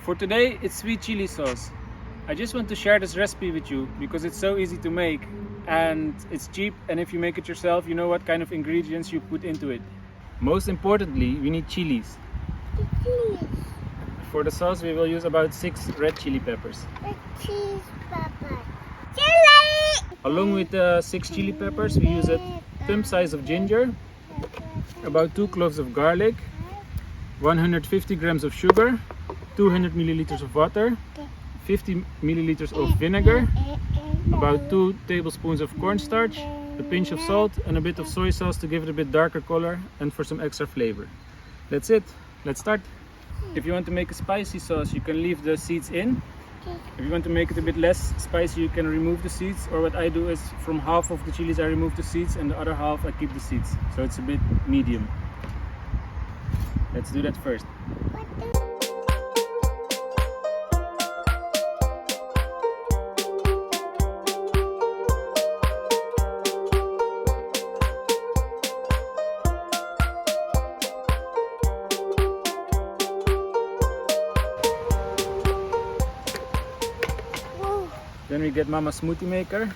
For today, it's sweet chili sauce. I just want to share this recipe with you because it's so easy to make and it's cheap, and if you make it yourself, you know what kind of ingredients you put into it. Most importantly, we need chilies. For the sauce, we will use about 6 red chili peppers. Red chili pepper. Chili! Along with the 6 chili peppers, we use a thumb size of ginger, about 2 cloves of garlic, 150 grams of sugar, 200 milliliters of water, 50 milliliters of vinegar, about 2 tablespoons of cornstarch, a pinch of salt and a bit of soy sauce to give it a bit darker color and for some extra flavor. That's it. Let's start. If you want to make a spicy sauce, you can leave the seeds in. If you want to make it a bit less spicy, you can remove the seeds, or what I do is from half of the chilies I remove the seeds and the other half I keep the seeds, so it's a bit medium. Let's do that first. Then we get Mama's smoothie maker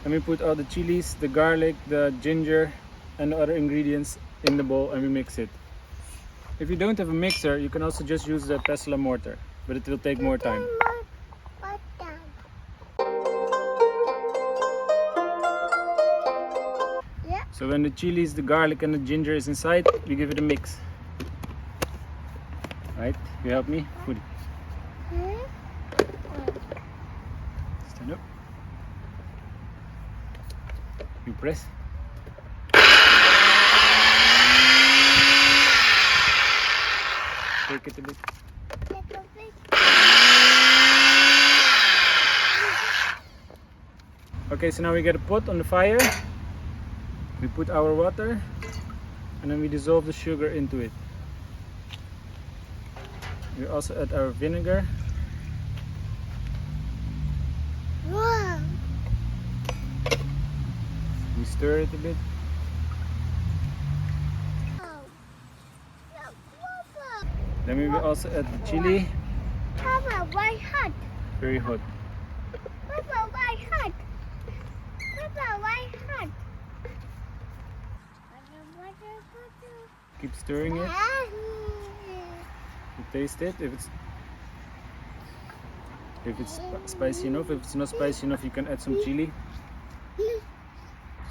and we put all the chilies, the garlic, the ginger and the other ingredients in the bowl and we mix it. If you don't have a mixer, you can also just use the pestle and mortar, but it will take more time. So when the chilies, the garlic and the ginger is inside, we give it a mix. Right? You help me? Put it. Stand up. You press. Take it a bit. Okay, so now we get a pot on the fire. We put our water and then we dissolve the sugar into it. We also add our vinegar. Wow. We stir it a bit. Then we will also add the chili. Papa, why hot? Very hot. Papa, why hot? Papa, why hot? Keep stirring it. You taste it. If it's spicy enough. If it's not spicy enough, you can add some chili.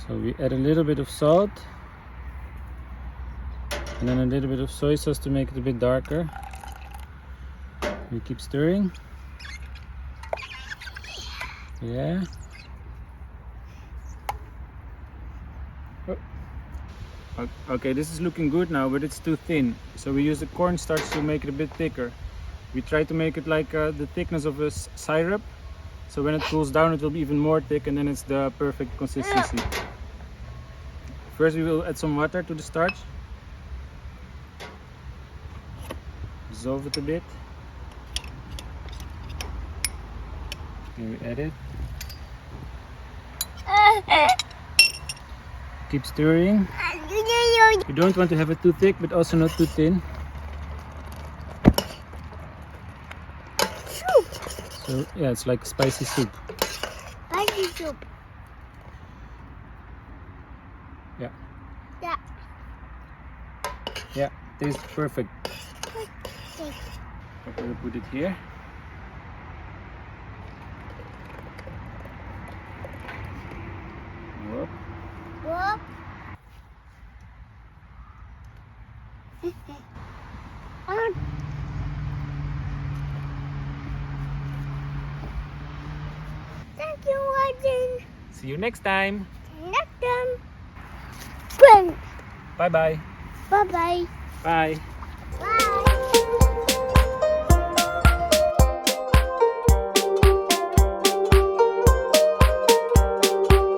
So we add a little bit of salt and then a little bit of soy sauce to make it a bit darker. We keep stirring. Yeah. Oh. Okay, this is looking good now, but it's too thin. So we use the cornstarch to make it a bit thicker. We try to make it like the thickness of a syrup. So when it cools down, it will be even more thick, and then it's the perfect consistency. First, we will add some water to the starch. Dissolve it a bit. Then we add it. Keep stirring. You don't want to have it too thick, but also not too thin. So yeah, it's like spicy soup. Spicy soup. Yeah. Yeah. Yeah, tastes perfect. Okay, we'll put it here. Whoop. Whoop. Thank you for watching. See you next time. Next time. Bye bye. Bye bye. Bye. Bye.